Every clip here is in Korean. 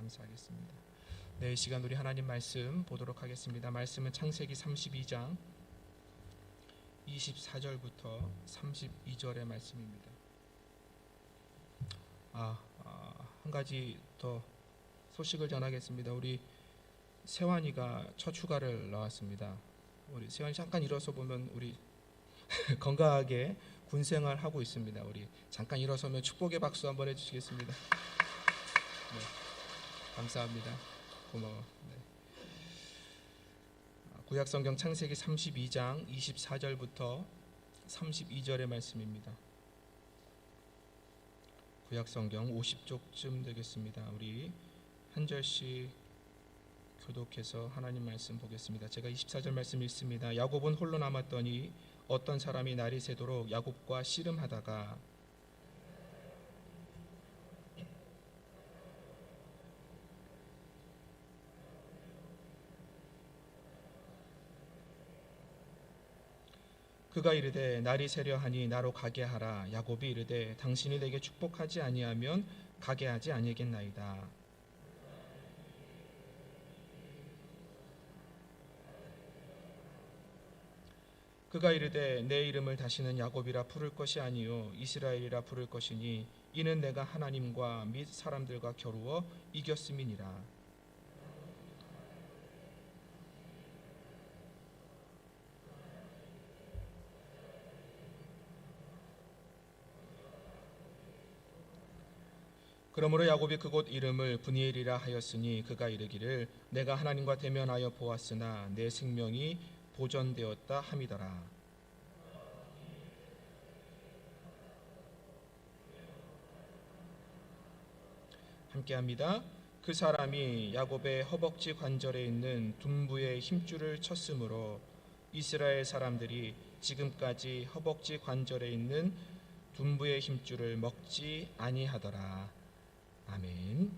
감사하겠습니다. 네, 이 시간 우리 하나님 말씀 보도록 하겠습니다. 말씀은 창세기 32장 24절부터 32절의 말씀입니다. 한 가지 더 소식을 전하겠습니다. 우리 세환이가 첫 휴가를 나왔습니다. 우리 세환이 잠깐 일어서 보면 우리 건강하게 군생활 하고 있습니다. 우리 잠깐 일어서면 축복의 박수 한번 해주시겠습니다. 네, 감사합니다. 고마워. 네. 구약성경 창세기 32장 24절부터 32절의 말씀입니다. 구약성경 50쪽쯤 되겠습니다. 우리 한 절씩 교독해서 하나님 말씀 보겠습니다. 제가 24절 말씀 읽습니다. 야곱은 홀로 남았더니 어떤 사람이 날이 새도록 야곱과 씨름하다가 그가 이르되 날이 새려 하니 나로 가게 하라. 야곱이 이르되 당신이 내게 축복하지 아니하면 가게 하지 아니하겠나이다. 그가 이르되 내 이름을 다시는 야곱이라 부를 것이 아니요 이스라엘이라 부를 것이니 이는 내가 하나님과 및 사람들과 겨루어 이겼음이니라. 그러므로 야곱이 그곳 이름을 브니엘이라 하였으니 그가 이르기를 내가 하나님과 대면하여 보았으나 내 생명이 보존되었다 함이더라. 함께합니다. 그 사람이 야곱의 허벅지 관절에 있는 둔부의 힘줄을 쳤으므로 이스라엘 사람들이 지금까지 허벅지 관절에 있는 둔부의 힘줄을 먹지 아니하더라. 아멘.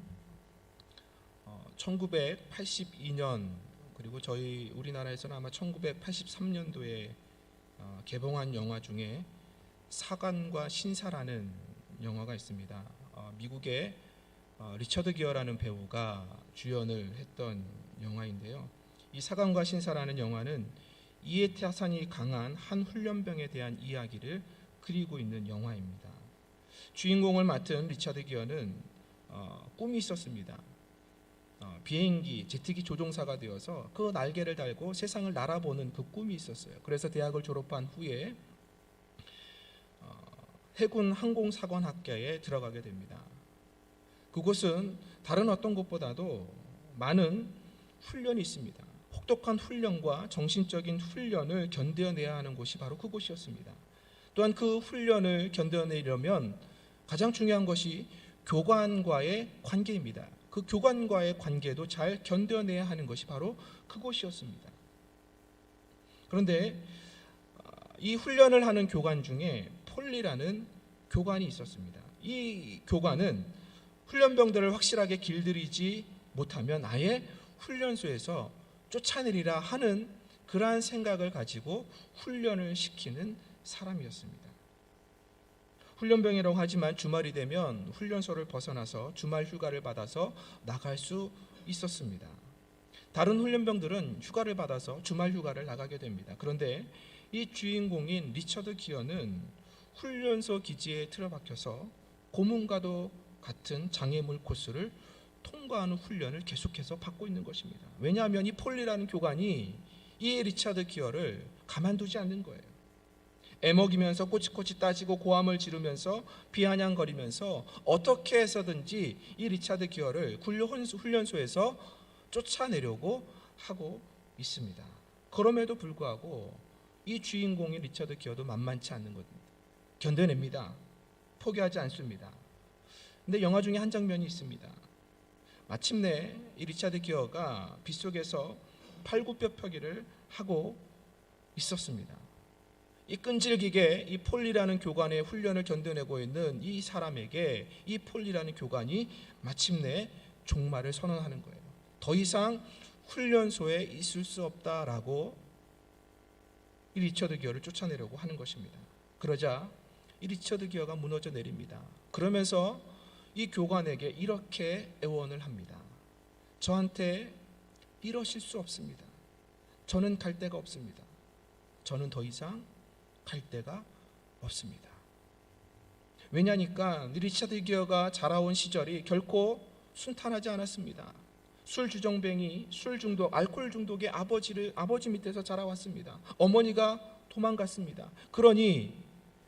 1982년 그리고 저희 우리나라에서는 아마 1983년도에 개봉한 영화 중에 사관과 신사라는 영화가 있습니다. 미국의 리처드 기어라는 배우가 주연을 했던 영화인데요. 이 사관과 신사라는 영화는 이해타산이 강한 한 훈련병에 대한 이야기를 그리고 있는 영화입니다. 주인공을 맡은 리처드 기어는 꿈이 있었습니다. 비행기, 제트기 조종사가 되어서 그 날개를 달고 세상을 날아보는 그 꿈이 있었어요. 그래서 대학을 졸업한 후에 해군 항공사관학과에 들어가게 됩니다. 그곳은 다른 어떤 곳보다도 많은 훈련이 있습니다. 혹독한 훈련과 정신적인 훈련을 견뎌내야 하는 곳이 바로 그곳이었습니다. 또한 그 훈련을 견뎌내려면 가장 중요한 것이 교관과의 관계입니다. 그 교관과의 관계도 잘 견뎌내야 하는 것이 바로 그곳이었습니다. 그런데 이 훈련을 하는 교관 중에 폴리라는 교관이 있었습니다. 이 교관은 훈련병들을 확실하게 길들이지 못하면 아예 훈련소에서 쫓아내리라 하는 그러한 생각을 가지고 훈련을 시키는 사람이었습니다. 훈련병이라고 하지만 주말이 되면 훈련소를 벗어나서 주말 휴가를 받아서 나갈 수 있었습니다. 다른 훈련병들은 휴가를 받아서 주말 휴가를 나가게 됩니다. 그런데 이 주인공인 리처드 기어는 훈련소 기지에 틀어박혀서 고문과도 같은 장애물 코스를 통과하는 훈련을 계속해서 받고 있는 것입니다. 왜냐하면 이 폴리라는 교관이 이 리처드 기어를 가만두지 않는 거예요. 애먹이면서 꼬치꼬치 따지고 고함을 지르면서 비아냥거리면서 어떻게 해서든지 이 리처드 기어를 훈련소에서 쫓아내려고 하고 있습니다. 그럼에도 불구하고 이 주인공인 리처드 기어도 만만치 않는 겁니다. 견뎌냅니다. 포기하지 않습니다. 근데 영화 중에 한 장면이 있습니다. 마침내 이 리처드 기어가 빗속에서 팔굽혀펴기를 하고 있었습니다. 이 끈질기게 이 폴리라는 교관의 훈련을 견뎌내고 있는 이 사람에게 이 폴리라는 교관이 마침내 종말을 선언하는 거예요. 더 이상 훈련소에 있을 수 없다라고 이 리처드 기어를 쫓아내려고 하는 것입니다. 그러자 이 리처드 기어가 무너져 내립니다. 그러면서 이 교관에게 이렇게 애원을 합니다. 저한테 이러실 수 없습니다. 저는 갈 데가 없습니다. 저는 더 이상 갈 데가 없습니다. 왜냐니까 리차드 기어가 자라온 시절이 결코 순탄하지 않았습니다. 술 주정뱅이, 술 중독, 알코올 중독의 아버지 밑에서 자라왔습니다. 어머니가 도망갔습니다. 그러니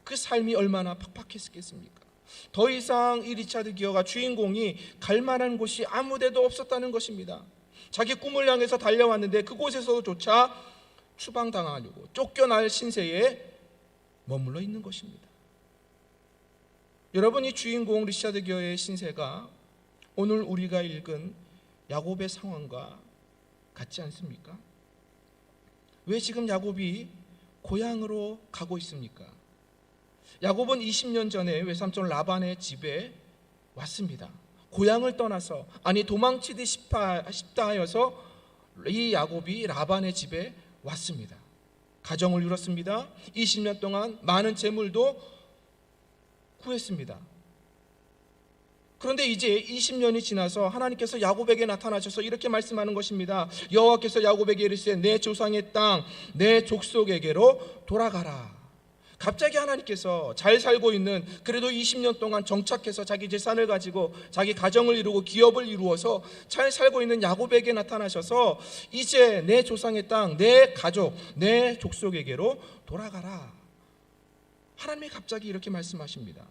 그 삶이 얼마나 팍팍했겠습니까? 더 이상 이 리차드 기어가 주인공이 갈 만한 곳이 아무 데도 없었다는 것입니다. 자기 꿈을 향해서 달려왔는데 그곳에서조차 추방당하려고 쫓겨날 신세에 머물러 있는 것입니다. 여러분, 이 주인공 리차드 기어의 신세가 오늘 우리가 읽은 야곱의 상황과 같지 않습니까? 왜 지금 야곱이 고향으로 가고 있습니까? 야곱은 20년 전에 외삼촌 라반의 집에 왔습니다. 고향을 떠나서, 아니 도망치기 싶다 하여서 이 야곱이 라반의 집에 왔습니다. 가정을 이뤘습니다. 20년 동안 많은 재물도 구했습니다. 그런데 이제 20년이 지나서 하나님께서 야곱에게 나타나셔서 이렇게 말씀하는 것입니다. 여호와께서 야곱에게 이르시되 내 조상의 땅, 내 족속에게로 돌아가라. 갑자기 하나님께서 잘 살고 있는, 그래도 20년 동안 정착해서 자기 재산을 가지고 자기 가정을 이루고 기업을 이루어서 잘 살고 있는 야곱에게 나타나셔서 이제 내 조상의 땅, 내 가족, 내 족속에게로 돌아가라. 하나님이 갑자기 이렇게 말씀하십니다.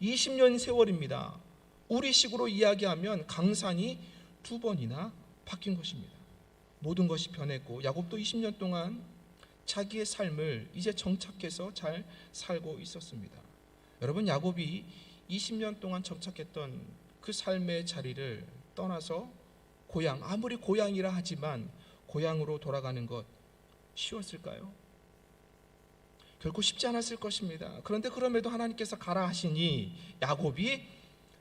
20년 세월입니다. 우리식으로 이야기하면 강산이 2번이나 바뀐 것입니다. 모든 것이 변했고 야곱도 20년 동안 자기의 삶을 이제 정착해서 잘 살고 있었습니다. 여러분, 야곱이 20년 동안 정착했던 그 삶의 자리를 떠나서 고향, 아무리 고향이라 하지만 고향으로 돌아가는 것 쉬웠을까요? 결코 쉽지 않았을 것입니다. 그런데 그럼에도 하나님께서 가라 하시니 야곱이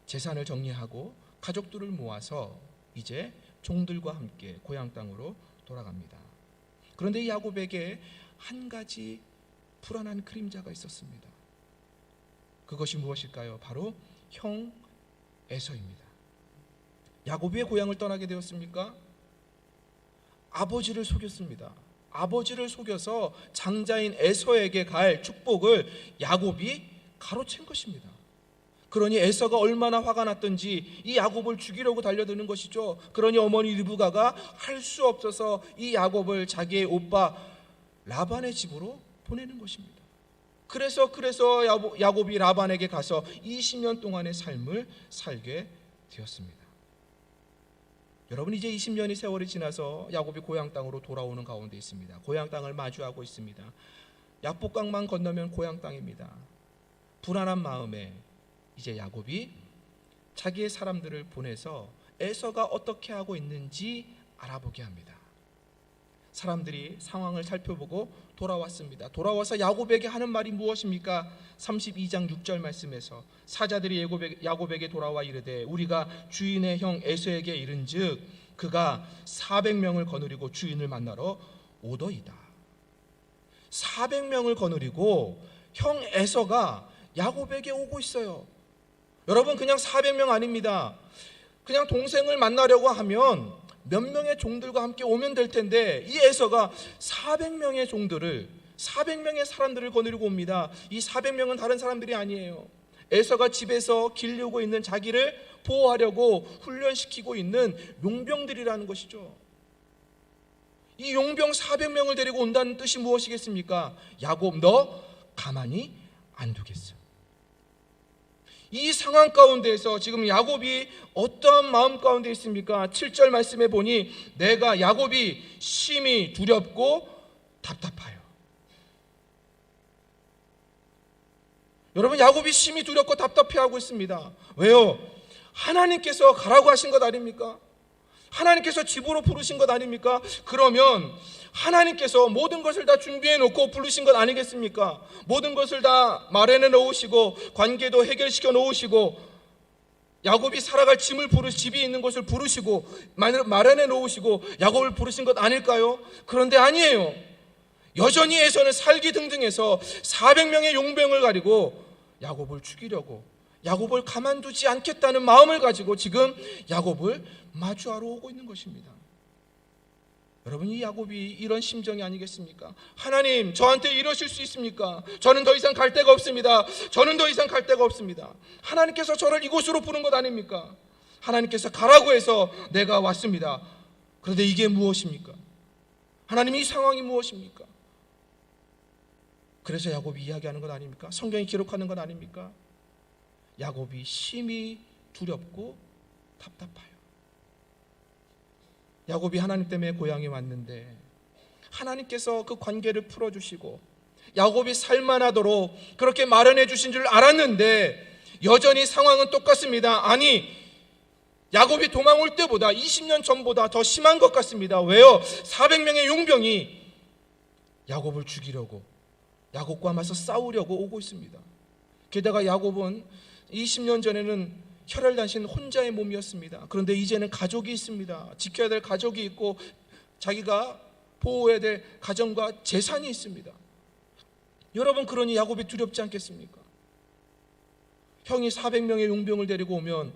재산을 정리하고 가족들을 모아서 이제 종들과 함께 고향 땅으로 돌아갑니다. 그런데 이 야곱에게 한 가지 불안한 그림자가 있었습니다. 그것이 무엇일까요? 바로 형 에서입니다. 야곱이 왜 고향을 떠나게 되었습니까? 아버지를 속였습니다. 아버지를 속여서 장자인 에서에게 갈 축복을 야곱이 가로챈 것입니다. 그러니 에서가 얼마나 화가 났던지 이 야곱을 죽이려고 달려드는 것이죠. 그러니 어머니 리브가가 할 수 없어서 이 야곱을 자기의 오빠 라반의 집으로 보내는 것입니다. 그래서 야곱이 라반에게 가서 20년 동안의 삶을 살게 되었습니다. 여러분, 이제 20년의 세월이 지나서 야곱이 고향 땅으로 돌아오는 가운데 있습니다. 고향 땅을 마주하고 있습니다. 야복강만 건너면 고향 땅입니다. 불안한 마음에 이제 야곱이 자기의 사람들을 보내서 에서가 어떻게 하고 있는지 알아보게 합니다. 사람들이 상황을 살펴보고 돌아왔습니다. 돌아와서 야곱에게 하는 말이 무엇입니까? 32장 6절 말씀에서 사자들이 야곱에게 돌아와 이르되 우리가 주인의 형 에서에게 이른즉 그가 400명을 거느리고 주인을 만나러 오더이다. 400명을 거느리고 형 에서가 야곱에게 오고 있어요. 여러분, 그냥 400명 아닙니다. 그냥 동생을 만나려고 하면 몇 명의 종들과 함께 오면 될 텐데 이 에서가 400명의 종들을, 400명의 사람들을 거느리고 옵니다. 이 400명은 다른 사람들이 아니에요. 에서가 집에서 기르고 있는, 자기를 보호하려고 훈련시키고 있는 용병들이라는 것이죠. 이 용병 400명을 데리고 온다는 뜻이 무엇이겠습니까? 야곱, 너 가만히 안 두겠어. 이 상황 가운데에서 지금 야곱이 어떠한 마음 가운데 있습니까? 7절 말씀에 보니 내가 야곱이 심히 두렵고 답답하여. 여러분, 야곱이 심히 두렵고 답답해하고 있습니다. 왜요? 하나님께서 가라고 하신 것 아닙니까? 하나님께서 집으로 부르신 것 아닙니까? 그러면 하나님께서 모든 것을 다 준비해 놓고 부르신 것 아니겠습니까? 모든 것을 다 마련해 놓으시고 관계도 해결시켜 놓으시고 야곱이 살아갈 집이 있는 곳을 부르시고 마련해 놓으시고 야곱을 부르신 것 아닐까요? 그런데 아니에요. 여전히 에서는 살기 등등해서 400명의 용병을 가리고 야곱을 죽이려고, 야곱을 가만두지 않겠다는 마음을 가지고 지금 야곱을 마주하러 오고 있는 것입니다. 여러분, 이 야곱이 이런 심정이 아니겠습니까? 하나님, 저한테 이러실 수 있습니까? 저는 더 이상 갈 데가 없습니다. 저는 더 이상 갈 데가 없습니다. 하나님께서 저를 이곳으로 부른 것 아닙니까? 하나님께서 가라고 해서 내가 왔습니다. 그런데 이게 무엇입니까? 하나님, 이 상황이 무엇입니까? 그래서 야곱이 이야기하는 것 아닙니까? 성경이 기록하는 것 아닙니까? 야곱이 심히 두렵고 답답해요. 야곱이 하나님 때문에 고향에 왔는데 하나님께서 그 관계를 풀어주시고 야곱이 살만하도록 그렇게 마련해 주신 줄 알았는데 여전히 상황은 똑같습니다. 아니, 야곱이 도망 올 때보다 20년 전보다 더 심한 것 같습니다. 왜요? 400명의 용병이 야곱을 죽이려고, 야곱과 맞서 싸우려고 오고 있습니다. 게다가 야곱은 20년 전에는 혈혈단신 혼자의 몸이었습니다. 그런데 이제는 가족이 있습니다. 지켜야 될 가족이 있고 자기가 보호해야 될 가정과 재산이 있습니다. 여러분, 그러니 야곱이 두렵지 않겠습니까? 형이 400명의 용병을 데리고 오면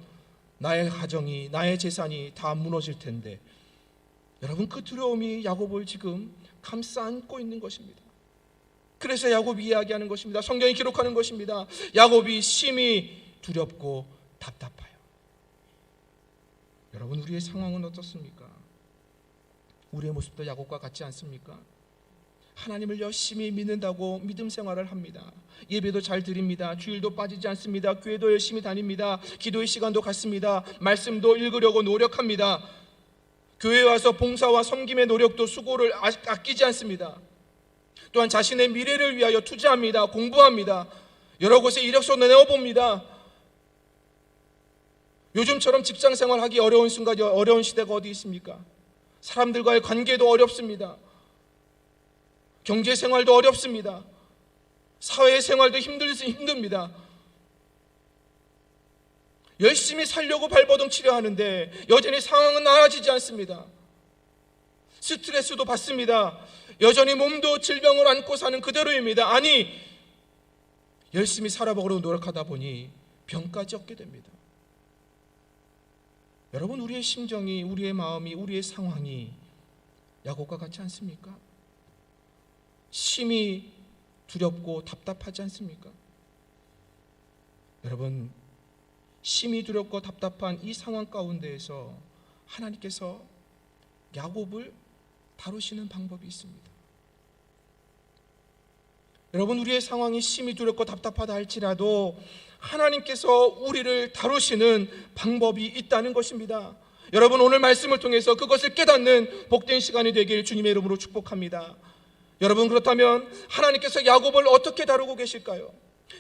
나의 가정이, 나의 재산이 다 무너질 텐데, 여러분, 그 두려움이 야곱을 지금 감싸 안고 있는 것입니다. 그래서 야곱이 이야기하는 것입니다. 성경이 기록하는 것입니다. 야곱이 심히 두렵고 답답해요. 여러분, 우리의 상황은 어떻습니까? 우리의 모습도 야곱과 같지 않습니까? 하나님을 열심히 믿는다고 믿음 생활을 합니다. 예배도 잘 드립니다. 주일도 빠지지 않습니다. 교회도 열심히 다닙니다. 기도의 시간도 갖습니다. 말씀도 읽으려고 노력합니다. 교회에 와서 봉사와 섬김의 노력도 수고를 아끼지 않습니다. 또한 자신의 미래를 위하여 투자합니다. 공부합니다. 여러 곳에 이력서도 내어봅니다. 요즘처럼 직장생활 하기 어려운 순간, 어려운 시대가 어디 있습니까? 사람들과의 관계도 어렵습니다. 경제생활도 어렵습니다. 사회생활도 힘듭니다. 열심히 살려고 발버둥 치려 하는데 여전히 상황은 나아지지 않습니다. 스트레스도 받습니다. 여전히 몸도 질병을 안고 사는 그대로입니다. 아니, 열심히 살아보려고 노력하다 보니 병까지 얻게 됩니다. 여러분, 우리의 심정이, 우리의 마음이, 우리의 상황이 야곱과 같지 않습니까? 심히 두렵고 답답하지 않습니까? 여러분, 심히 두렵고 답답한 이 상황 가운데에서 하나님께서 야곱을 다루시는 방법이 있습니다. 여러분, 우리의 상황이 심히 두렵고 답답하다 할지라도 하나님께서 우리를 다루시는 방법이 있다는 것입니다. 여러분, 오늘 말씀을 통해서 그것을 깨닫는 복된 시간이 되길 주님의 이름으로 축복합니다. 여러분, 그렇다면 하나님께서 야곱을 어떻게 다루고 계실까요?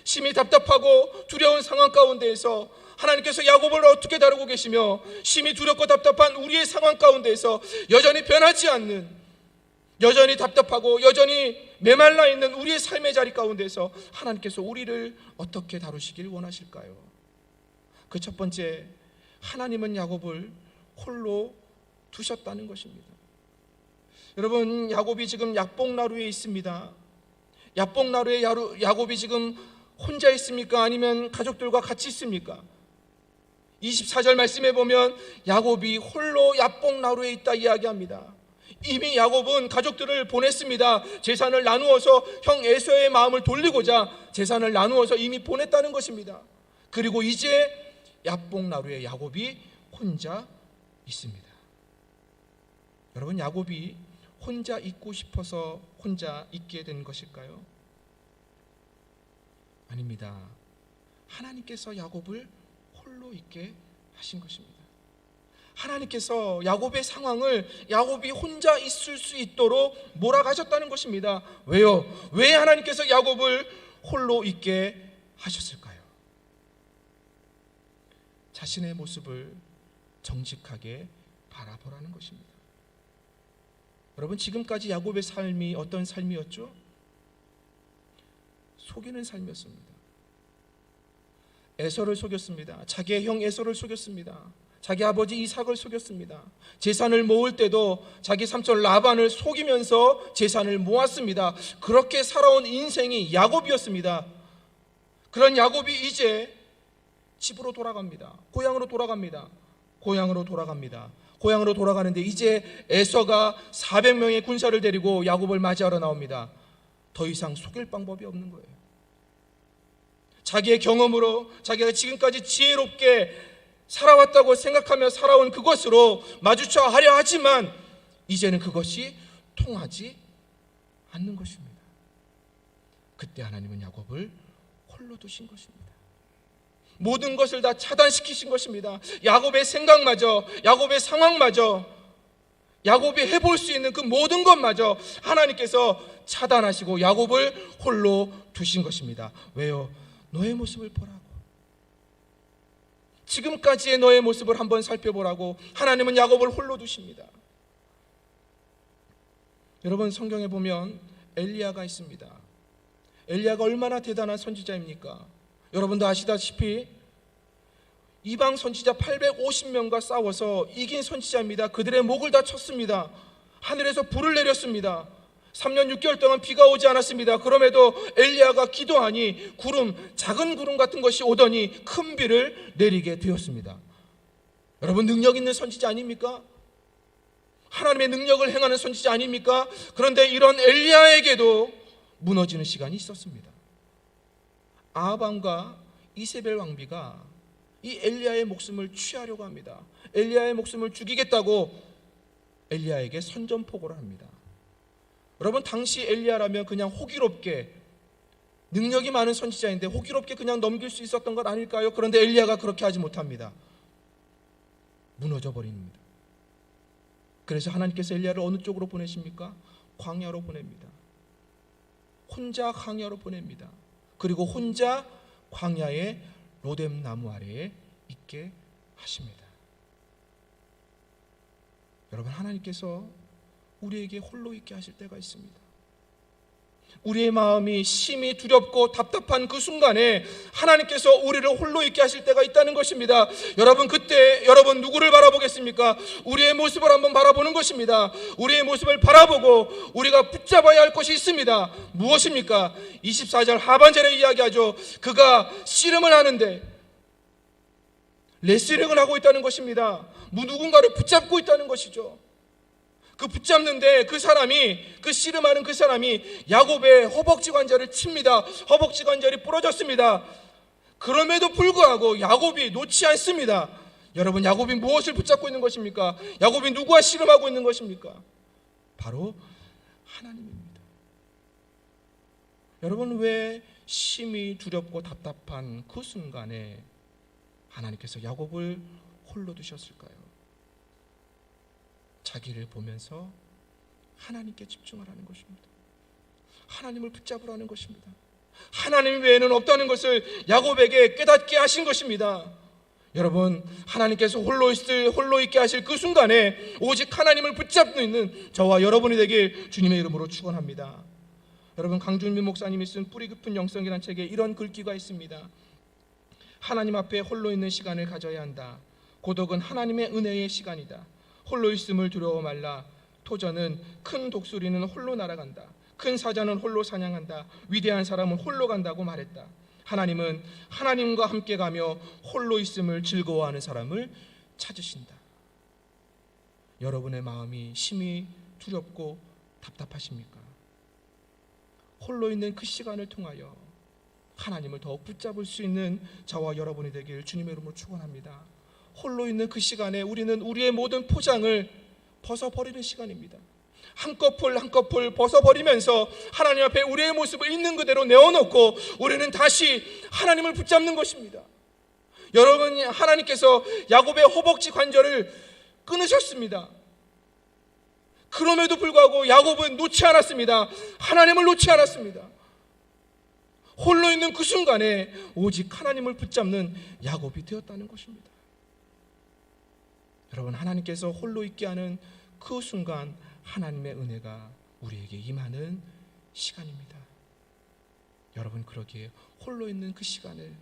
심히 답답하고 두려운 상황 가운데에서 하나님께서 야곱을 어떻게 다루고 계시며, 심히 두렵고 답답한 우리의 상황 가운데에서 여전히 변하지 않는, 여전히 답답하고 여전히 메말라 있는 우리의 삶의 자리 가운데서 하나님께서 우리를 어떻게 다루시길 원하실까요? 그 첫 번째, 하나님은 야곱을 홀로 두셨다는 것입니다. 여러분, 야곱이 지금 야복나루에 있습니다. 야복나루에 야곱이 지금 혼자 있습니까? 아니면 가족들과 같이 있습니까? 24절 말씀에 보면 야곱이 홀로 야복나루에 있다 이야기합니다. 이미 야곱은 가족들을 보냈습니다. 재산을 나누어서 형 에서의 마음을 돌리고자 재산을 나누어서 이미 보냈다는 것입니다. 그리고 이제 야복나루에 야곱이 혼자 있습니다. 여러분, 야곱이 혼자 있고 싶어서 혼자 있게 된 것일까요? 아닙니다. 하나님께서 야곱을 홀로 있게 하신 것입니다. 하나님께서 야곱의 상황을 야곱이 혼자 있을 수 있도록 몰아가셨다는 것입니다. 왜요? 왜 하나님께서 야곱을 홀로 있게 하셨을까요? 자신의 모습을 정직하게 바라보라는 것입니다. 여러분, 지금까지 야곱의 삶이 어떤 삶이었죠? 속이는 삶이었습니다. 에서를 속였습니다. 자기의 형 에서를 속였습니다. 자기 아버지 이삭을 속였습니다. 재산을 모을 때도 자기 삼촌 라반을 속이면서 재산을 모았습니다. 그렇게 살아온 인생이 야곱이었습니다. 그런 야곱이 이제 집으로 돌아갑니다. 고향으로 돌아갑니다. 고향으로 돌아갑니다. 고향으로 돌아가는데 이제 에서가 400명의 군사를 데리고 야곱을 맞이하러 나옵니다. 더 이상 속일 방법이 없는 거예요. 자기의 경험으로 자기가 지금까지 지혜롭게 살아왔다고 생각하며 살아온 그것으로 마주쳐 하려 하지만 이제는 그것이 통하지 않는 것입니다. 그때 하나님은 야곱을 홀로 두신 것입니다. 모든 것을 다 차단시키신 것입니다. 야곱의 생각마저, 야곱의 상황마저, 야곱이 해볼 수 있는 그 모든 것마저 하나님께서 차단하시고 야곱을 홀로 두신 것입니다. 왜요? 너의 모습을 보라고. 지금까지의 너의 모습을 한번 살펴보라고 하나님은 야곱을 홀로 두십니다. 여러분, 성경에 보면 엘리야가 있습니다. 엘리야가 얼마나 대단한 선지자입니까? 여러분도 아시다시피 이방 선지자 850명과 싸워서 이긴 선지자입니다. 그들의 목을 다 쳤습니다. 하늘에서 불을 내렸습니다. 3년 6개월 동안 비가 오지 않았습니다. 그럼에도 엘리야가 기도하니 작은 구름 같은 것이 오더니 큰 비를 내리게 되었습니다. 여러분, 능력 있는 선지자 아닙니까? 하나님의 능력을 행하는 선지자 아닙니까? 그런데 이런 엘리야에게도 무너지는 시간이 있었습니다. 아합왕과 이세벨 왕비가 이 엘리야의 목숨을 취하려고 합니다. 엘리야의 목숨을 죽이겠다고 엘리야에게 선전포고를 합니다. 여러분, 당시 엘리야라면 그냥 호기롭게, 능력이 많은 선지자인데 호기롭게 그냥 넘길 수 있었던 것 아닐까요? 그런데 엘리야가 그렇게 하지 못합니다. 무너져 버립니다. 그래서 하나님께서 엘리야를 어느 쪽으로 보내십니까? 광야로 보냅니다. 혼자 광야로 보냅니다. 그리고 혼자 광야의 로뎀 나무 아래에 있게 하십니다. 여러분, 하나님께서 우리에게 홀로 있게 하실 때가 있습니다. 우리의 마음이 심히 두렵고 답답한 그 순간에 하나님께서 우리를 홀로 있게 하실 때가 있다는 것입니다. 여러분, 그때 여러분 누구를 바라보겠습니까? 우리의 모습을 한번 바라보는 것입니다. 우리의 모습을 바라보고 우리가 붙잡아야 할 것이 있습니다. 무엇입니까? 24절 하반절에 이야기하죠. 그가 씨름을 하는데 레슬링을 하고 있다는 것입니다. 누군가를 붙잡고 있다는 것이죠. 그 붙잡는데 그 씨름하는 그 사람이 야곱의 허벅지 관절을 칩니다. 허벅지 관절이 부러졌습니다. 그럼에도 불구하고 야곱이 놓지 않습니다. 여러분, 야곱이 무엇을 붙잡고 있는 것입니까? 야곱이 누구와 씨름하고 있는 것입니까? 바로 하나님입니다. 여러분, 왜 심히 두렵고 답답한 그 순간에 하나님께서 야곱을 홀로 두셨을까요? 자기를 보면서 하나님께 집중하라는 것입니다. 하나님을 붙잡으라는 것입니다. 하나님 외에는 없다는 것을 야곱에게 깨닫게 하신 것입니다. 여러분, 하나님께서 홀로 있게 하실 그 순간에 오직 하나님을 붙잡는 저와 여러분이 되길 주님의 이름으로 축원합니다. 여러분, 강준민 목사님이 쓴 뿌리 깊은 영성이라는 책에 이런 글귀가 있습니다. 하나님 앞에 홀로 있는 시간을 가져야 한다. 고독은 하나님의 은혜의 시간이다. 홀로 있음을 두려워 말라. 토저는 큰 독수리는 홀로 날아간다. 큰 사자는 홀로 사냥한다. 위대한 사람은 홀로 간다고 말했다. 하나님은 하나님과 함께 가며 홀로 있음을 즐거워하는 사람을 찾으신다. 여러분의 마음이 심히 두렵고 답답하십니까? 홀로 있는 그 시간을 통하여 하나님을 더욱 붙잡을 수 있는 저와 여러분이 되길 주님의 이름으로 축원합니다. 홀로 있는 그 시간에 우리는 우리의 모든 포장을 벗어버리는 시간입니다. 한꺼풀 한꺼풀 벗어버리면서 하나님 앞에 우리의 모습을 있는 그대로 내어놓고 우리는 다시 하나님을 붙잡는 것입니다. 여러분, 하나님께서 야곱의 허벅지 관절을 끊으셨습니다. 그럼에도 불구하고 야곱은 놓지 않았습니다. 하나님을 놓지 않았습니다. 홀로 있는 그 순간에 오직 하나님을 붙잡는 야곱이 되었다는 것입니다. 여러분, 하나님께서 홀로 있게 하는 그 순간 하나님의 은혜가 우리에게 임하는 시간입니다. 여러분, 그러기에 홀로 있는 그 시간을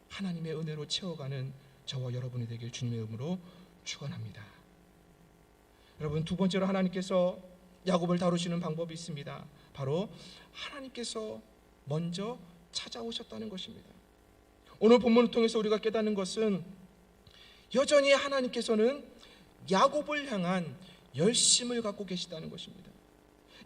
하나님의 은혜로 채워가는 저와 여러분이 되길 주님의 이름으로 축원합니다. 여러분, 두 번째로 하나님께서 야곱을 다루시는 방법이 있습니다. 바로 하나님께서 먼저 찾아오셨다는 것입니다. 오늘 본문을 통해서 우리가 깨닫는 것은 여전히 하나님께서는 야곱을 향한 열심을 갖고 계시다는 것입니다.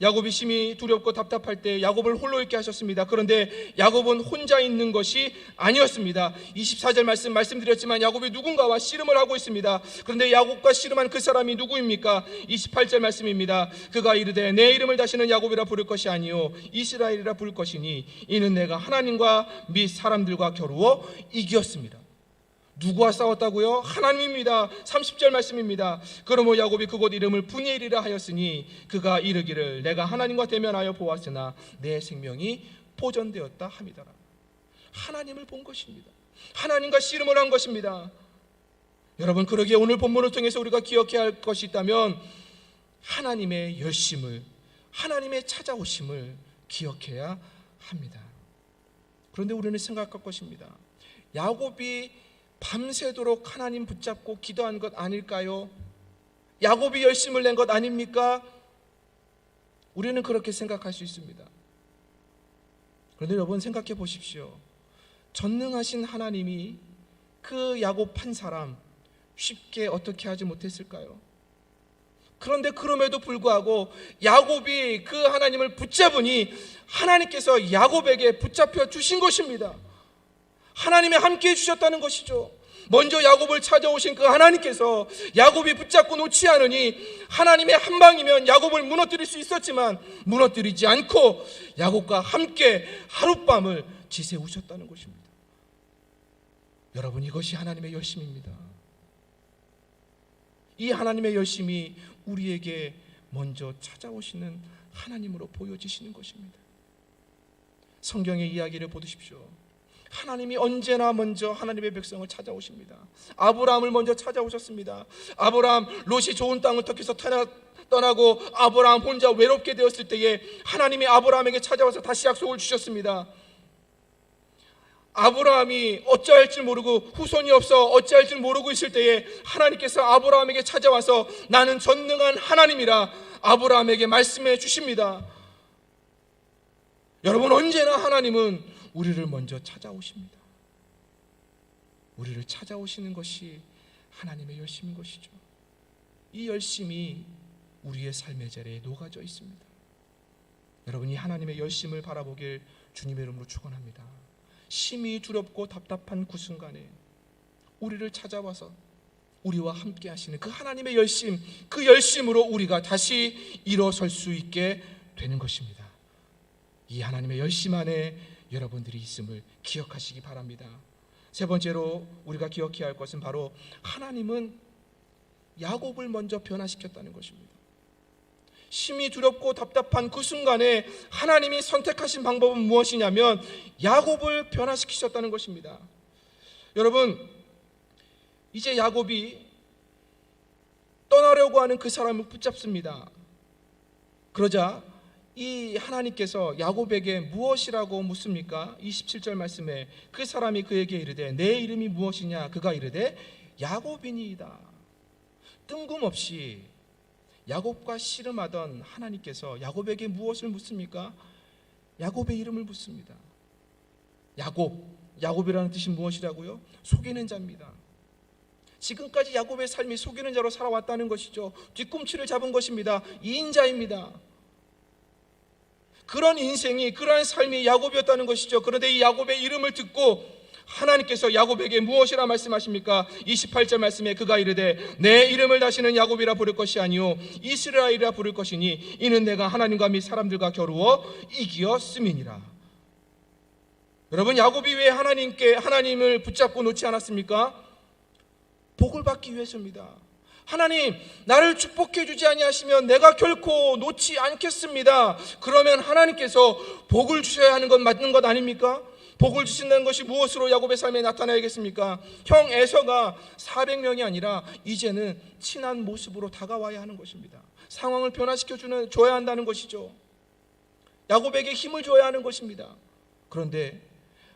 야곱이 심히 두렵고 답답할 때 야곱을 홀로 있게 하셨습니다. 그런데 야곱은 혼자 있는 것이 아니었습니다. 24절 말씀드렸지만 야곱이 누군가와 씨름을 하고 있습니다. 그런데 야곱과 씨름한 그 사람이 누구입니까? 28절 말씀입니다. 그가 이르되 내 이름을 다시는 야곱이라 부를 것이 아니요 이스라엘이라 부를 것이니 이는 내가 하나님과 및 사람들과 겨루어 이겼습니다. 누구와 싸웠다고요? 하나님입니다. 30절 말씀입니다. 그러므로 야곱이 그곳 이름을 브니엘이라 하였으니 그가 이르기를 내가 하나님과 대면하여 보았으나 내 생명이 보존되었다 함이더라. 하나님을 본 것입니다. 하나님과 씨름을 한 것입니다. 여러분, 그러기에 오늘 본문을 통해서 우리가 기억해야 할 것이 있다면 하나님의 열심을, 하나님의 찾아오심을 기억해야 합니다. 그런데 우리는 생각할 것입니다. 야곱이 밤새도록 하나님 붙잡고 기도한 것 아닐까요? 야곱이 열심을 낸 것 아닙니까? 우리는 그렇게 생각할 수 있습니다. 그런데 여러분, 생각해 보십시오. 전능하신 하나님이 그 야곱 한 사람 쉽게 어떻게 하지 못했을까요? 그런데 그럼에도 불구하고 야곱이 그 하나님을 붙잡으니 하나님께서 야곱에게 붙잡혀 주신 것입니다. 하나님이 함께 해주셨다는 것이죠. 먼저 야곱을 찾아오신 그 하나님께서 야곱이 붙잡고 놓지 않으니 하나님의 한 방이면 야곱을 무너뜨릴 수 있었지만 무너뜨리지 않고 야곱과 함께 하룻밤을 지새우셨다는 것입니다. 여러분, 이것이 하나님의 열심입니다. 이 하나님의 열심이 우리에게 먼저 찾아오시는 하나님으로 보여지시는 것입니다. 성경의 이야기를 보십시오. 하나님이 언제나 먼저 하나님의 백성을 찾아오십니다. 아브라함을 먼저 찾아오셨습니다. 아브라함, 롯이 좋은 땅을 터키서 떠나고 아브라함 혼자 외롭게 되었을 때에 하나님이 아브라함에게 찾아와서 다시 약속을 주셨습니다. 아브라함이 어찌할 줄 모르고 후손이 없어 어찌할 줄 모르고 있을 때에 하나님께서 아브라함에게 찾아와서 나는 전능한 하나님이라 아브라함에게 말씀해 주십니다. 여러분, 언제나 하나님은 우리를 먼저 찾아오십니다. 우리를 찾아오시는 것이 하나님의 열심인 것이죠. 이 열심이 우리의 삶의 자리에 녹아져 있습니다. 여러분이 하나님의 열심을 바라보길 주님의 이름으로 축원합니다. 심히 두렵고 답답한 그 순간에 우리를 찾아와서 우리와 함께 하시는 그 하나님의 열심, 그 열심으로 우리가 다시 일어설 수 있게 되는 것입니다. 이 하나님의 열심 안에 여러분들이 있음을 기억하시기 바랍니다. 세 번째로 우리가 기억해야 할 것은 바로 하나님은 야곱을 먼저 변화시켰다는 것입니다. 심히 두렵고 답답한 그 순간에 하나님이 선택하신 방법은 무엇이냐면 야곱을 변화시키셨다는 것입니다. 여러분, 이제 야곱이 떠나려고 하는 그 사람을 붙잡습니다. 그러자 이 하나님께서 야곱에게 무엇이라고 묻습니까? 27절 말씀에 그 사람이 그에게 이르되 내 이름이 무엇이냐? 그가 이르되 야곱이니이다. 뜬금없이 야곱과 씨름하던 하나님께서 야곱에게 무엇을 묻습니까? 야곱의 이름을 묻습니다. 야곱이라는 뜻이 무엇이라고요? 속이는 자입니다. 지금까지 야곱의 삶이 속이는 자로 살아왔다는 것이죠. 뒤꿈치를 잡은 것입니다. 이인자입니다. 그런 인생이, 그러한 삶이 야곱이었다는 것이죠. 그런데 이 야곱의 이름을 듣고 하나님께서 야곱에게 무엇이라 말씀하십니까? 28절 말씀에 그가 이르되 내 이름을 다시는 야곱이라 부를 것이 아니요 이스라엘이라 부를 것이니 이는 내가 하나님과 및 사람들과 겨루어 이기었음이니라. 여러분, 야곱이 왜 하나님을 붙잡고 놓지 않았습니까? 복을 받기 위해서입니다. 하나님, 나를 축복해 주지 아니하시면 내가 결코 놓지 않겠습니다. 그러면 하나님께서 복을 주셔야 하는 건 맞는 것 아닙니까? 복을 주신다는 것이 무엇으로 야곱의 삶에 나타나야겠습니까? 형 에서가 400명이 아니라 이제는 친한 모습으로 다가와야 하는 것입니다. 상황을 변화시켜 줘야 한다는 것이죠. 야곱에게 힘을 줘야 하는 것입니다. 그런데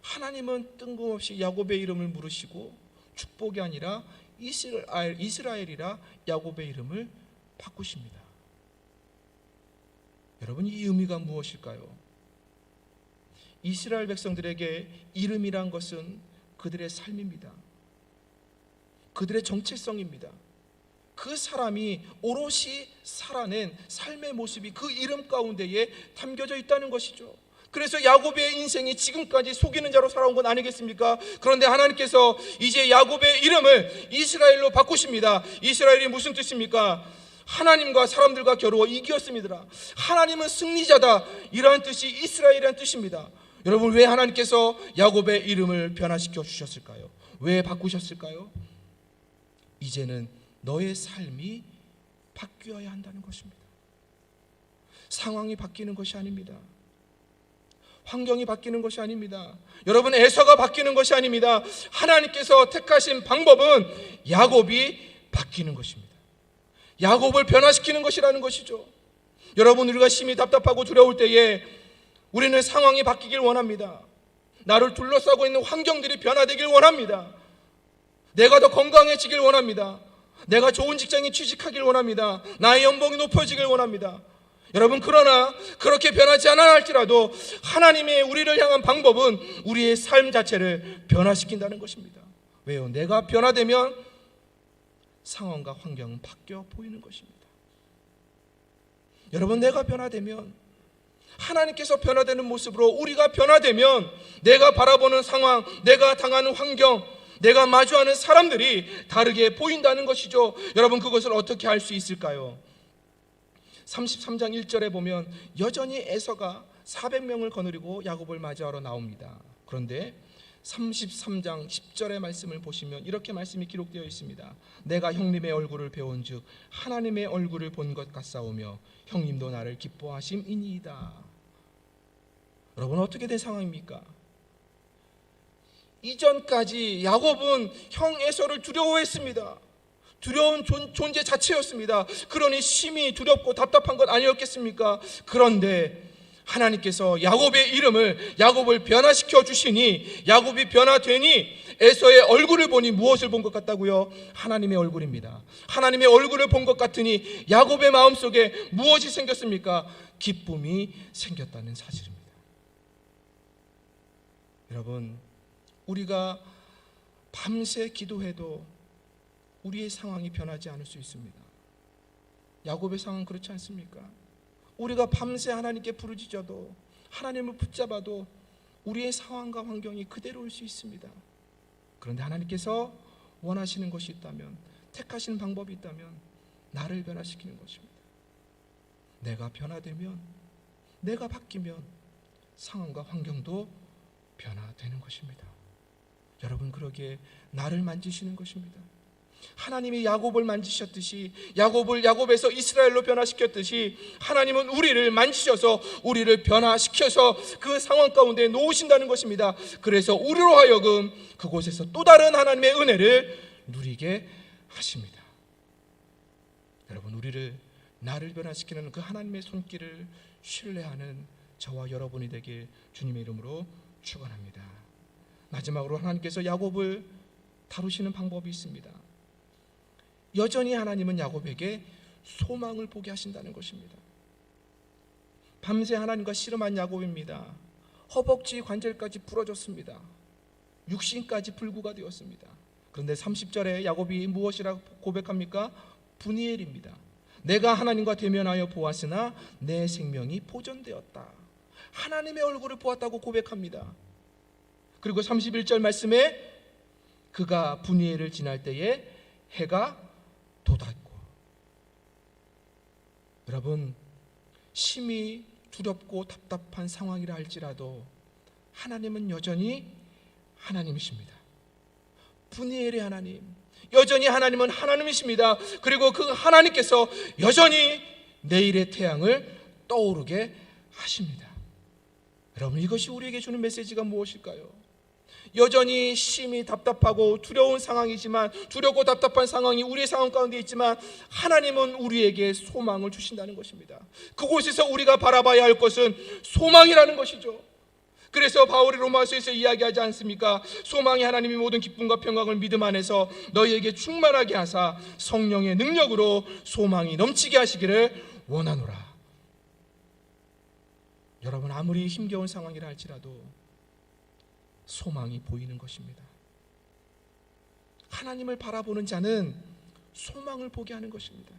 하나님은 뜬금없이 야곱의 이름을 물으시고 축복이 아니라 이스라엘이라 야곱의 이름을 바꾸십니다. 여러분, 이 의미가 무엇일까요? 이스라엘 백성들에게 이름이란 것은 그들의 삶입니다. 그들의 정체성입니다. 그 사람이 오롯이 살아낸 삶의 모습이 그 이름 가운데에 담겨져 있다는 것이죠. 그래서 야곱의 인생이 지금까지 속이는 자로 살아온 건 아니겠습니까? 그런데 하나님께서 이제 야곱의 이름을 이스라엘로 바꾸십니다. 이스라엘이 무슨 뜻입니까? 하나님과 사람들과 겨루어 이겼습니다. 하나님은 승리자다, 이러한 뜻이 이스라엘이라는 뜻입니다. 여러분, 왜 하나님께서 야곱의 이름을 변화시켜 주셨을까요? 왜 바꾸셨을까요? 이제는 너의 삶이 바뀌어야 한다는 것입니다. 상황이 바뀌는 것이 아닙니다. 환경이 바뀌는 것이 아닙니다. 여러분, 에서가 바뀌는 것이 아닙니다. 하나님께서 택하신 방법은 야곱이 바뀌는 것입니다. 야곱을 변화시키는 것이라는 것이죠. 여러분, 우리가 심히 답답하고 두려울 때에 우리는 상황이 바뀌길 원합니다. 나를 둘러싸고 있는 환경들이 변화되길 원합니다. 내가 더 건강해지길 원합니다. 내가 좋은 직장에 취직하길 원합니다. 나의 연봉이 높아지길 원합니다. 여러분, 그러나 그렇게 변하지 않아 할지라도 하나님의 우리를 향한 방법은 우리의 삶 자체를 변화시킨다는 것입니다. 왜요? 내가 변화되면 상황과 환경은 바뀌어 보이는 것입니다. 여러분, 내가 변화되면, 하나님께서 변화되는 모습으로 우리가 변화되면 내가 바라보는 상황, 내가 당하는 환경, 내가 마주하는 사람들이 다르게 보인다는 것이죠. 여러분, 그것을 어떻게 할 수 있을까요? 33장 1절에 보면 여전히 에서가 400명을 거느리고 야곱을 맞이하러 나옵니다. 그런데 33장 10절의 말씀을 보시면 이렇게 말씀이 기록되어 있습니다. 내가 형님의 얼굴을 배운 즉 하나님의 얼굴을 본 것 같사오며 형님도 나를 기뻐하심이니이다. 여러분, 어떻게 된 상황입니까? 이전까지 야곱은 형 에서를 두려워했습니다. 두려운 존재 자체였습니다. 그러니 심히 두렵고 답답한 것 아니었겠습니까? 그런데 하나님께서 야곱의 이름을, 야곱을 변화시켜 주시니, 야곱이 변화되니 에서의 얼굴을 보니 무엇을 본 것 같다고요? 하나님의 얼굴입니다. 하나님의 얼굴을 본 것 같으니 야곱의 마음속에 무엇이 생겼습니까? 기쁨이 생겼다는 사실입니다. 여러분, 우리가 밤새 기도해도 우리의 상황이 변하지 않을 수 있습니다. 야곱의 상황은 그렇지 않습니까? 우리가 밤새 하나님께 부르짖어도, 하나님을 붙잡아도 우리의 상황과 환경이 그대로일 수 있습니다. 그런데 하나님께서 원하시는 것이 있다면, 택하시는 방법이 있다면 나를 변화시키는 것입니다. 내가 변화되면, 내가 바뀌면 상황과 환경도 변화되는 것입니다. 여러분, 그러기에 나를 만지시는 것입니다. 하나님이 야곱을 만지셨듯이, 야곱을 야곱에서 이스라엘로 변화시켰듯이 하나님은 우리를 만지셔서 우리를 변화시켜서 그 상황 가운데 놓으신다는 것입니다. 그래서 우리로 하여금 그곳에서 또 다른 하나님의 은혜를 누리게 하십니다. 여러분, 나를 변화시키는 그 하나님의 손길을 신뢰하는 저와 여러분이 되길 주님의 이름으로 축원합니다. 마지막으로 하나님께서 야곱을 다루시는 방법이 있습니다. 여전히 하나님은 야곱에게 소망을 보게 하신다는 것입니다. 밤새 하나님과 씨름한 야곱입니다. 허벅지 관절까지 부러졌습니다. 육신까지 불구가 되었습니다. 그런데 30절에 야곱이 무엇이라고 고백합니까? 분이엘입니다. 내가 하나님과 대면하여 보았으나 내 생명이 보존되었다. 하나님의 얼굴을 보았다고 고백합니다. 그리고 31절 말씀에 그가 분이엘을 지날 때에 해가 돋았고. 여러분, 심히 두렵고 답답한 상황이라 할지라도 하나님은 여전히 하나님이십니다. 분이엘의 하나님, 여전히 하나님은 하나님이십니다. 그리고 그 하나님께서 여전히 내일의 태양을 떠오르게 하십니다. 여러분, 이것이 우리에게 주는 메시지가 무엇일까요? 여전히 심히 답답하고 두려운 상황이지만, 두렵고 답답한 상황이 우리의 상황 가운데 있지만 하나님은 우리에게 소망을 주신다는 것입니다. 그곳에서 우리가 바라봐야 할 것은 소망이라는 것이죠. 그래서 바울이 로마서에서 이야기하지 않습니까? 소망이 하나님이 모든 기쁨과 평강을 믿음 안에서 너희에게 충만하게 하사 성령의 능력으로 소망이 넘치게 하시기를 원하노라. 여러분, 아무리 힘겨운 상황이라 할지라도 소망이 보이는 것입니다. 하나님을 바라보는 자는 소망을 보게 하는 것입니다.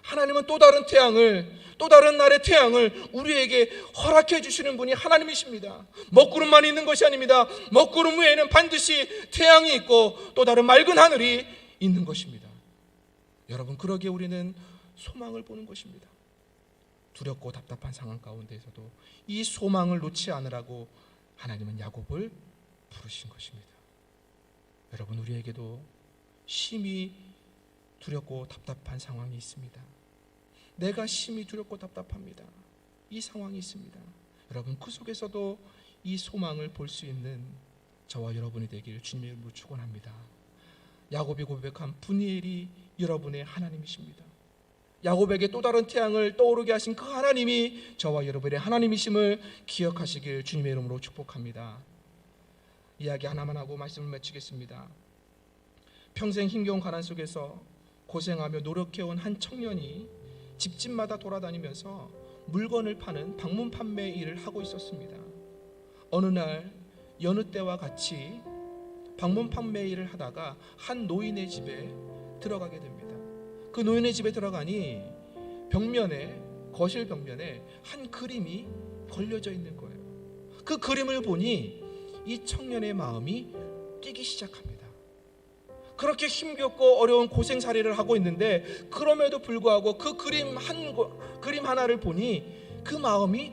하나님은 또 다른 태양을, 또 다른 날의 태양을 우리에게 허락해 주시는 분이 하나님이십니다. 먹구름만 있는 것이 아닙니다. 먹구름 외에는 반드시 태양이 있고 또 다른 맑은 하늘이 있는 것입니다. 여러분, 그러기에 우리는 소망을 보는 것입니다. 두렵고 답답한 상황 가운데에서도 이 소망을 놓지 않으라고 하나님은 야곱을 부르신 것입니다. 여러분, 우리에게도 심히 두렵고 답답한 상황이 있습니다. 내가 심히 두렵고 답답합니다. 이 상황이 있습니다. 여러분, 그 속에서도 이 소망을 볼 수 있는 저와 여러분이 되길 주님의 이름으로 축원합니다. 야곱이 고백한 분이엘이 여러분의 하나님이십니다. 야곱에게 또 다른 태양을 떠오르게 하신 그 하나님이 저와 여러분의 하나님이심을 기억하시길 주님의 이름으로 축복합니다. 이야기 하나만 하고 말씀을 마치겠습니다. 평생 힘겨운 가난 속에서 고생하며 노력해온 한 청년이 집집마다 돌아다니면서 물건을 파는 방문 판매 일을 하고 있었습니다. 어느 날 여느 때와 같이 방문 판매 일을 하다가 한 노인의 집에 들어가게 됩니다. 그 노인의 집에 들어가니 벽면에, 거실 벽면에 한 그림이 걸려져 있는 거예요. 그 그림을 보니 이 청년의 마음이 뛰기 시작합니다. 그렇게 힘겹고 어려운 고생살이를 하고 있는데 그럼에도 불구하고 그 그림 하나를 보니 그 마음이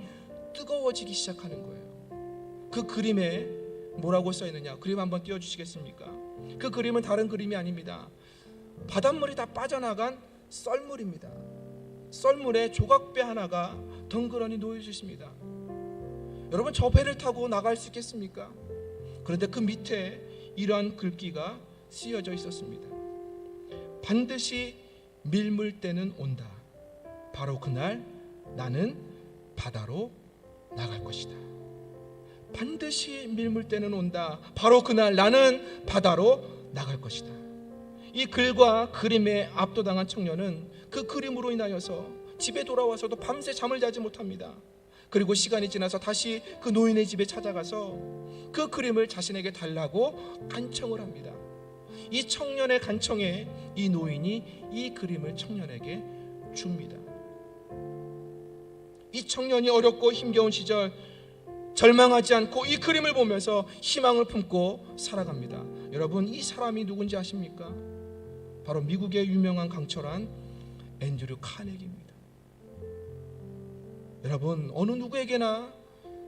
뜨거워지기 시작하는 거예요. 그 그림에 뭐라고 써 있느냐? 그림 한번 띄워주시겠습니까? 그 그림은 다른 그림이 아닙니다. 바닷물이 다 빠져나간 썰물입니다. 썰물에 조각배 하나가 덩그러니 놓여져 있습니다. 여러분, 저 배를 타고 나갈 수 있겠습니까? 그런데 그 밑에 이러한 글귀가 쓰여져 있었습니다. 반드시 밀물 때는 온다. 바로 그날 나는 바다로 나갈 것이다. 반드시 밀물 때는 온다. 바로 그날 나는 바다로 나갈 것이다. 이 글과 그림에 압도당한 청년은 그 그림으로 인하여서 집에 돌아와서도 밤새 잠을 자지 못합니다. 그리고 시간이 지나서 다시 그 노인의 집에 찾아가서 그 그림을 자신에게 달라고 간청을 합니다. 이 청년의 간청에 이 노인이 이 그림을 청년에게 줍니다. 이 청년이 어렵고 힘겨운 시절 절망하지 않고 이 그림을 보면서 희망을 품고 살아갑니다. 여러분, 이 사람이 누군지 아십니까? 바로 미국의 유명한 강철한 앤드류 카네기입니다. 여러분, 어느 누구에게나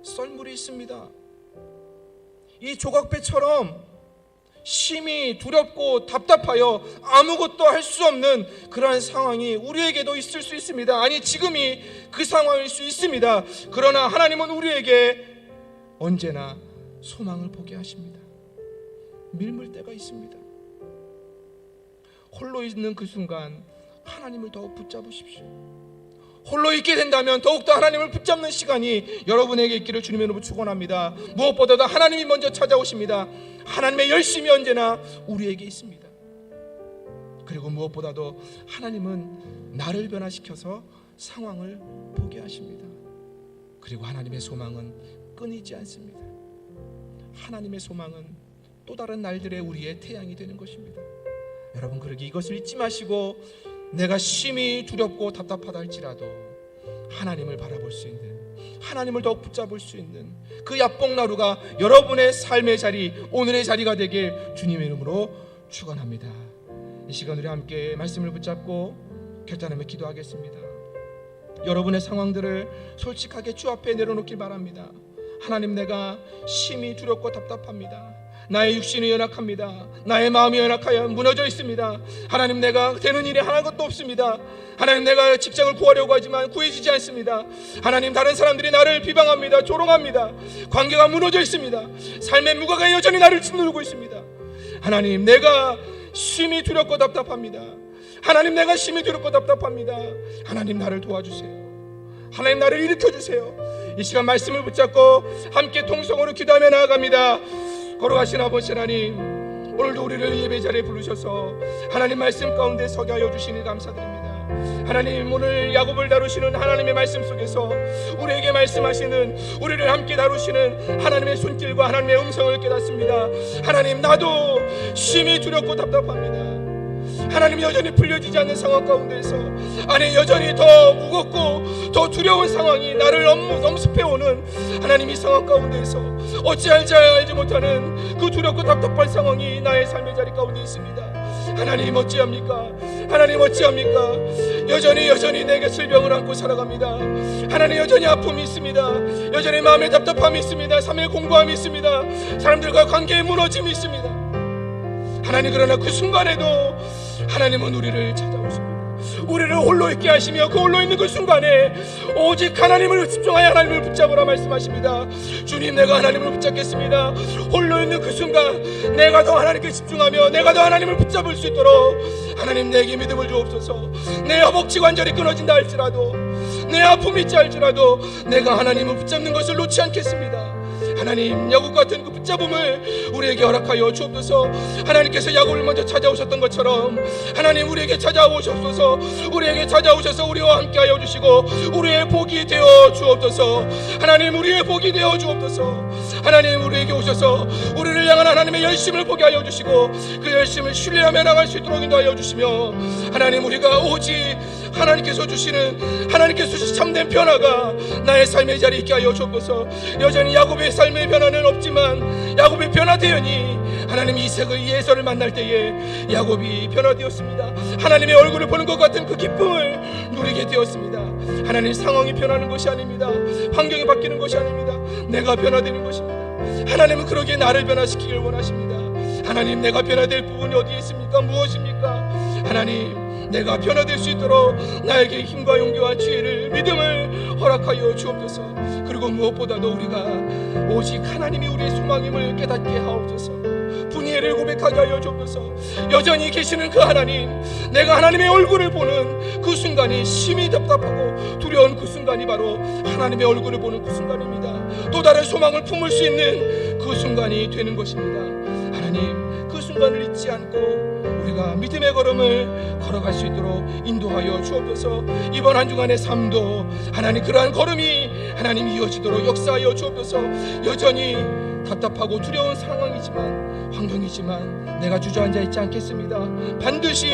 썰물이 있습니다. 이 조각배처럼 심히 두렵고 답답하여 아무것도 할 수 없는 그러한 상황이 우리에게도 있을 수 있습니다. 아니, 지금이 그 상황일 수 있습니다. 그러나 하나님은 우리에게 언제나 소망을 보게 하십니다. 밀물 때가 있습니다. 홀로 있는 그 순간 하나님을 더욱 붙잡으십시오. 홀로 있게 된다면 더욱더 하나님을 붙잡는 시간이 여러분에게 있기를 주님의 이름으로 축원합니다. 무엇보다도 하나님이 먼저 찾아오십니다. 하나님의 열심이 언제나 우리에게 있습니다. 그리고 무엇보다도 하나님은 나를 변화시켜서 상황을 보게 하십니다. 그리고 하나님의 소망은 끊이지 않습니다. 하나님의 소망은 또 다른 날들의 우리의 태양이 되는 것입니다. 여러분, 그러기 이것을 잊지 마시고 내가 심히 두렵고 답답하다 할지라도 하나님을 바라볼 수 있는, 하나님을 더욱 붙잡을 수 있는 그 야뽕나루가 여러분의 삶의 자리, 오늘의 자리가 되길 주님의 이름으로 축원합니다. 이 시간 우리 함께 말씀을 붙잡고 결단하며 기도하겠습니다. 여러분의 상황들을 솔직하게 주 앞에 내려놓길 바랍니다. 하나님, 내가 심히 두렵고 답답합니다. 나의 육신이 연약합니다. 나의 마음이 연약하여 무너져 있습니다. 하나님, 내가 되는 일이 하나것도 없습니다. 하나님, 내가 직장을 구하려고 하지만 구해지지 않습니다. 하나님, 다른 사람들이 나를 비방합니다. 조롱합니다. 관계가 무너져 있습니다. 삶의 무게가 여전히 나를 짓누르고 있습니다. 하나님, 내가 심히 두렵고 답답합니다. 하나님, 내가 심히 두렵고 답답합니다. 하나님, 나를 도와주세요. 하나님, 나를 일으켜주세요. 이 시간 말씀을 붙잡고 함께 통성으로 기도하며 나아갑니다. 걸어가신 아버지 하나님, 오늘도 우리를 예배 자리에 부르셔서 하나님 말씀 가운데 서게 하여 주시니 감사드립니다. 하나님, 오늘 야곱을 다루시는 하나님의 말씀 속에서 우리에게 말씀하시는, 우리를 함께 다루시는 하나님의 손길과 하나님의 음성을 깨닫습니다. 하나님, 나도 심히 두렵고 답답합니다. 하나님, 여전히 풀려지지 않는 상황 가운데서, 아니 여전히 더 무겁고 더 두려운 상황이 나를 엄습해오는 하나님, 이 상황 가운데서 어찌할지 알지 못하는 그 두렵고 답답한 상황이 나의 삶의 자리 가운데 있습니다. 하나님, 어찌합니까? 하나님, 어찌합니까? 여전히 내게 슬병을 안고 살아갑니다. 하나님, 여전히 아픔이 있습니다. 여전히 마음에 답답함이 있습니다. 삶의 공고함이 있습니다. 사람들과 관계의 무너짐이 있습니다. 하나님, 그러나 그 순간에도 하나님은 우리를 찾아오십니다. 우리를 홀로 있게 하시며 그 홀로 있는 그 순간에 오직 하나님을 집중하여 하나님을 붙잡으라 말씀하십니다. 주님, 내가 하나님을 붙잡겠습니다. 홀로 있는 그 순간 내가 더 하나님께 집중하며 내가 더 하나님을 붙잡을 수 있도록 하나님, 내게 믿음을 주옵소서. 내 허벅지 관절이 끊어진다 할지라도, 내 아픔이 있지 할지라도 내가 하나님을 붙잡는 것을 놓지 않겠습니다. 하나님, 야곱 같은 그 붙잡음을 우리에게 허락하여 주옵소서. 하나님께서 야곱을 먼저 찾아오셨던 것처럼 하나님, 우리에게 찾아오셨소서. 우리에게 찾아오셔서 우리와 함께하여 주시고 우리의 복이 되어 주옵소서. 하나님, 우리의 복이 되어 주옵소서. 하나님, 우리에게 오셔서 우리를 향한 하나님의 열심을 보게 하여 주시고 그 열심을 신뢰하며 나갈 수 있도록 인도하여 주시며, 하나님, 우리가 오직 하나님께서 주시는, 하나님께서 주신 참된 변화가 나의 삶의 자리에 있게 하여 주옵소서. 여전히 야곱의 삶의 변화는 없지만 야곱이 변화되었니 하나님, 이색의 예서를 만날 때에 야곱이 변화되었습니다. 하나님의 얼굴을 보는 것 같은 그 기쁨을 누리게 되었습니다. 하나님, 상황이 변하는 것이 아닙니다. 환경이 바뀌는 것이 아닙니다. 내가 변화되는 것입니다. 하나님은 그러기에 나를 변화시키길 원하십니다. 하나님, 내가 변화될 부분이 어디에 있습니까? 무엇입니까? 하나님, 내가 변화될 수 있도록 나에게 힘과 용기와 지혜를, 믿음을 허락하여 주옵소서. 그리고 무엇보다도 우리가 오직 하나님이 우리의 소망임을 깨닫게 하옵소서. 분이엘을 고백하게 하여 주옵소서. 여전히 계시는 그 하나님, 내가 하나님의 얼굴을 보는 그 순간이 심히 답답하고 두려운 그 순간이 바로 하나님의 얼굴을 보는 그 순간입니다. 또 다른 소망을 품을 수 있는 그 순간이 되는 것입니다. 하나님, 그 순간을 잊지 않고 우리가 믿음의 걸음을 걸어갈 수 있도록 인도하여 주옵소서. 이번 한 주간의 삶도 하나님, 그러한 걸음이 하나님 이어지도록 역사하여 주옵소서. 여전히 답답하고 두려운 상황이지만, 환경이지만 내가 주저앉아 있지 않겠습니다. 반드시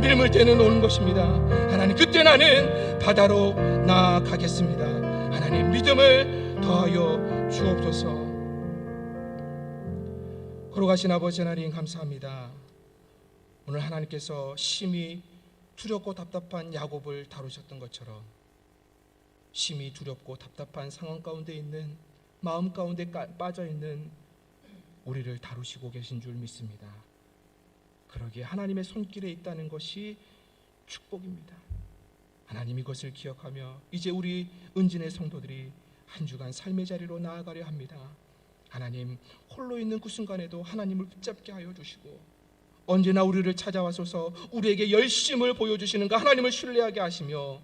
밀물 때는 오는 것입니다. 하나님, 그때 나는 바다로 나아가겠습니다. 하나님, 믿음을 더하여 주옵소서. 걸어가신 아버지 하나님, 감사합니다. 오늘 하나님께서 심히 두렵고 답답한 야곱을 다루셨던 것처럼 심히 두렵고 답답한 상황 가운데 있는, 마음 가운데 빠져있는 우리를 다루시고 계신 줄 믿습니다. 그러기에 하나님의 손길에 있다는 것이 축복입니다. 하나님, 이것을 기억하며 이제 우리 은진의 성도들이 한 주간 삶의 자리로 나아가려 합니다. 하나님, 홀로 있는 그 순간에도 하나님을 붙잡게 하여 주시고 언제나 우리를 찾아와서서 우리에게 열심을 보여주시는 그 하나님을 신뢰하게 하시며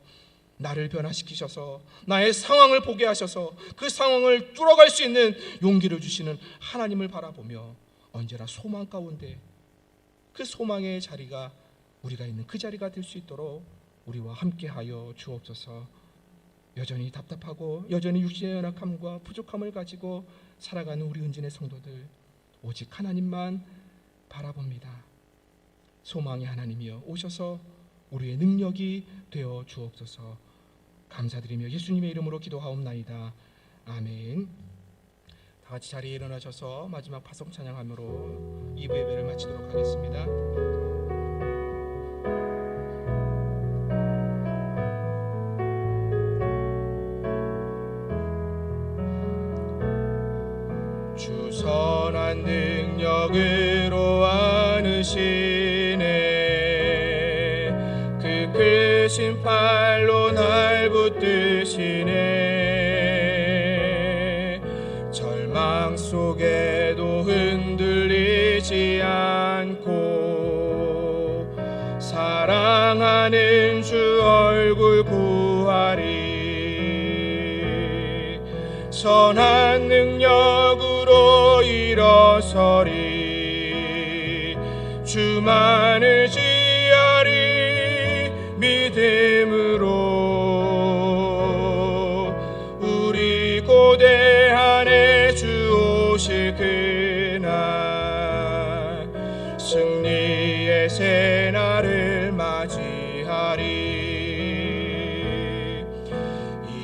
나를 변화시키셔서 나의 상황을 보게 하셔서 그 상황을 뚫어갈 수 있는 용기를 주시는 하나님을 바라보며 언제나 소망 가운데 그 소망의 자리가 우리가 있는 그 자리가 될 수 있도록 우리와 함께하여 주옵소서. 여전히 답답하고 여전히 육신의 연약함과 부족함을 가지고 살아가는 우리 은진의 성도들, 오직 하나님만 바라봅니다. 소망의 하나님이여 오셔서 우리의 능력이 되어 주옵소서. 감사드리며 예수님의 이름으로 기도하옵나이다. 아멘. 다 같이 자리에 일어나셔서 마지막 파송 찬양함으로 2부 예배를 마치도록 하겠습니다. 주 선한 능력으로 안으시네 그 크신 팔로 날 붙드시네 절망 속에도 흔들리지 않고 사랑하는 주 얼굴 구하리 선한 능력으로 일어서리 주만을 지하리 믿음으로 우리 고대 안에 주 오실 그날 승리의 새날을 맞이하리.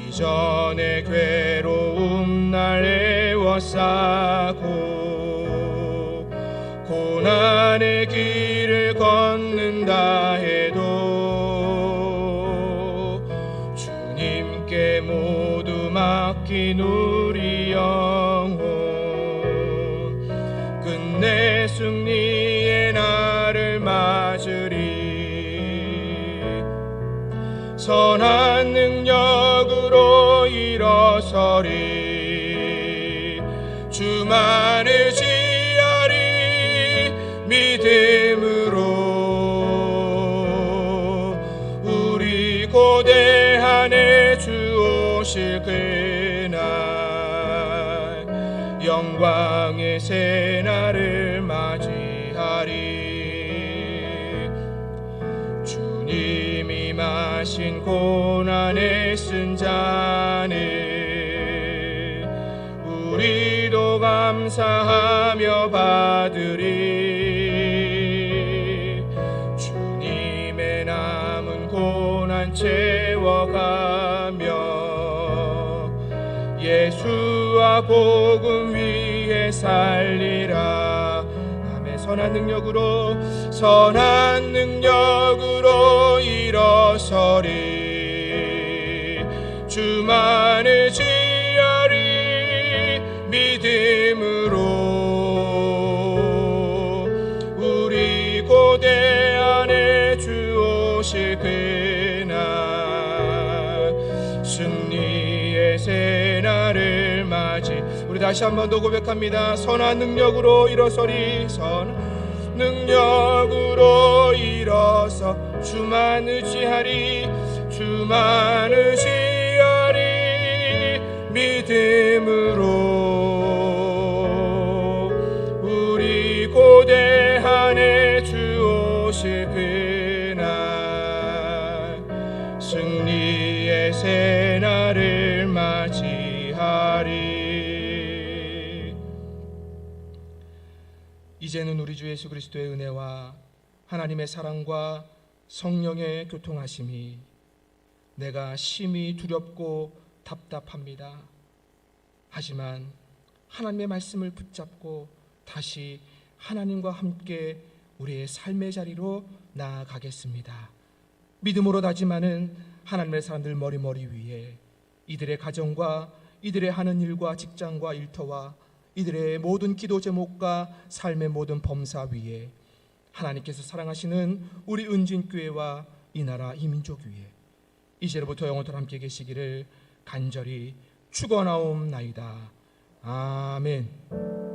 이전의 괴로움 날 애워싸고 고난의 길을 걷는다 해도 주님께 모두 맡긴 우리 영혼 끝내 승리의 날을 맞으리. 선한 능력으로 일어서리. 주만을 지하리. 믿음으로 우리 고대 안에 주 오실 그날 영광의 새날을 맞이하리. 주님이 마신 고난의 쓴 잔을 우리도 감사하며 받으리. 주님의 남은 고난 채워가며 예수와 복음 위에 살리라. 아멘. 선한 능력으로 일어서리. 주만을 지하리. 믿음으로 우리 고대 안에 주 오실 그날 승리의 새날을 맞이. 우리 다시 한 번 더 고백합니다. 선한 능력으로 일어서리. 선한 능력으로 일어서 주만 의지하리. 주만 의지하리. 믿음으로 우리 고대 안에 주 오실 그날 승리의 새날을 맞이하리. 이제는 우리 주 예수 그리스도의 은혜와 하나님의 사랑과 성령의 교통하심이 내가 심히 두렵고 답답합니다. 하지만 하나님의 말씀을 붙잡고 다시 하나님과 함께 우리의 삶의 자리로 나아가겠습니다. 믿음으로 다짐하는 하나님의 사람들 머리 위에 이들의 가정과 이들의 하는 일과 직장과 일터와 이들의 모든 기도 제목과 삶의 모든 범사 위에 하나님께서 사랑하시는 우리 은진교회와 이 나라 이 민족 위에 이제로부터 영원토록 함께 계시기를 간절히 축원하옵나이다. 아멘.